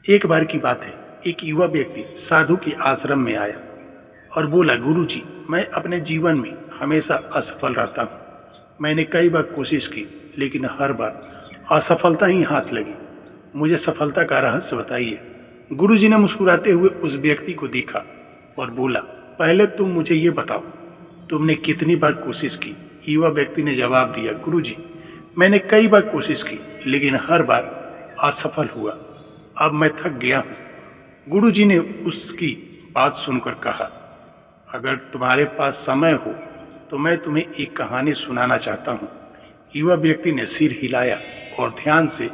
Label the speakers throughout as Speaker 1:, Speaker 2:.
Speaker 1: एक बार की बात है, एक युवा व्यक्ति साधु के आश्रम में आया और बोला, गुरुजी, मैं अपने जीवन में हमेशा असफल रहता हूँ। मैंने कई बार कोशिश की, लेकिन हर बार असफलता ही हाथ लगी। मुझे सफलता का रहस्य बताइए। गुरुजी ने मुस्कुराते हुए उस व्यक्ति को देखा और बोला, पहले तुम मुझे ये बताओ, तुमने कितनी बार कोशिश की? युवा व्यक्ति ने जवाब दिया, गुरुजी, मैंने कई बार कोशिश की, लेकिन हर बार असफल हुआ। अब मैं थक गया हूँ। गुरुजी ने उसकी बात सुनकर कहा, अगर तुम्हारे पास समय हो तो मैं तुम्हें एक कहानी सुनाना चाहता हूँ। युवा व्यक्ति ने सिर हिलाया और ध्यान से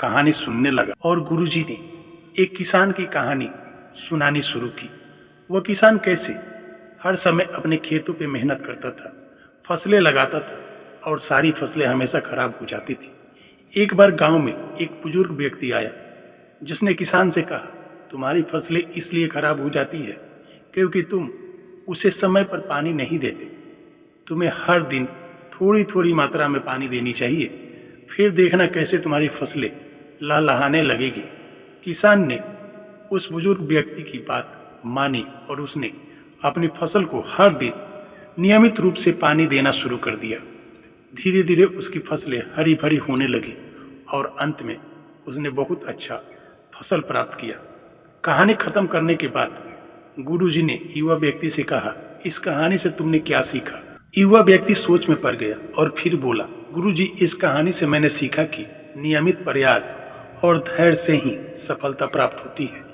Speaker 1: कहानी सुनने लगा और गुरुजी ने एक किसान की कहानी सुनानी शुरू की। वह किसान कैसे हर समय अपने खेतों पे मेहनत करता था, फसलें लगाता था और सारी फसलें हमेशा खराब हो जाती थी। एक बार गांव में एक बुजुर्ग व्यक्ति आया जिसने किसान से कहा, तुम्हारी फसलें इसलिए खराब हो जाती है क्योंकि तुम उसे समय पर पानी नहीं देते। तुम्हें हर दिन थोड़ी थोड़ी मात्रा में पानी देनी चाहिए, फिर देखना कैसे तुम्हारी फसलें लहलहाने लगेगी। किसान ने उस बुजुर्ग व्यक्ति की बात मानी और उसने अपनी फसल को हर दिन नियमित रूप से पानी देना शुरू कर दिया। धीरे धीरे उसकी फसलें हरी भरी होने लगी और अंत में उसने बहुत अच्छा फसल प्राप्त किया। कहानी खत्म करने के बाद गुरुजी ने युवा व्यक्ति से कहा, इस कहानी से तुमने क्या सीखा? युवा व्यक्ति सोच में पड़ गया और फिर बोला, गुरुजी, इस कहानी से मैंने सीखा कि नियमित प्रयास और धैर्य से ही सफलता प्राप्त होती है।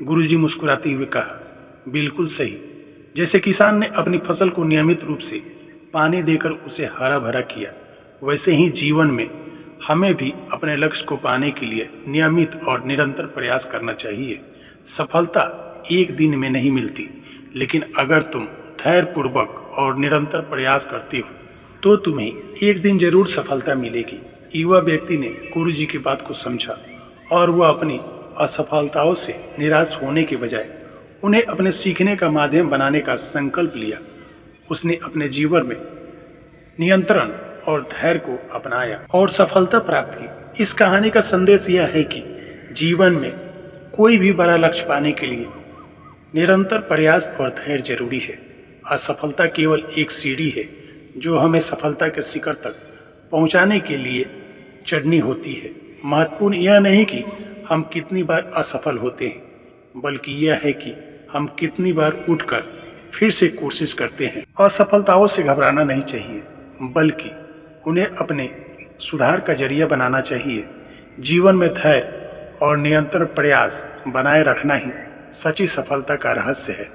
Speaker 1: गुरुजी मुस्कुराते हुए कहा, बिल्कुल सही। जैसे किसान ने अपनी फसल को नियमित रूप से पानी देकर उसे हरा भरा किया, वैसे ही जीवन में हमें भी अपने लक्ष्य को पाने के लिए नियमित और निरंतर प्रयास करना चाहिए। सफलता एक दिन में नहीं मिलती, लेकिन अगर तुम धैर्यपूर्वक और निरंतर प्रयास करते हो तो तुम्हें एक दिन जरूर सफलता मिलेगी। युवा व्यक्ति ने गुरुजी की बात को समझा और वह अपनी असफलताओं से निराश होने के बजाय उन्हें अपने सीखने का माध्यम बनाने का संकल्प लिया। उसने अपने जीवन में नियंत्रण और धैर्य को अपनाया और सफलता प्राप्त की। इस कहानी का संदेश यह है कि जीवन में कोई भी बड़ा लक्ष्य पाने के लिए निरंतर प्रयास और धैर्य जरूरी है। असफलता केवल एक सीढ़ी है जो हमें सफलता के शिखर तक पहुंचाने के लिए चढ़नी होती है। महत्वपूर्ण यह नहीं कि हम कितनी बार असफल होते हैं, बल्कि यह है कि हम कितनी बार उठकर फिर से कोशिश करते हैं। असफलताओं से घबराना नहीं चाहिए, बल्कि उन्हें अपने सुधार का जरिया बनाना चाहिए। जीवन में धैर्य और निरंतर प्रयास बनाए रखना ही सच्ची सफलता का रहस्य है।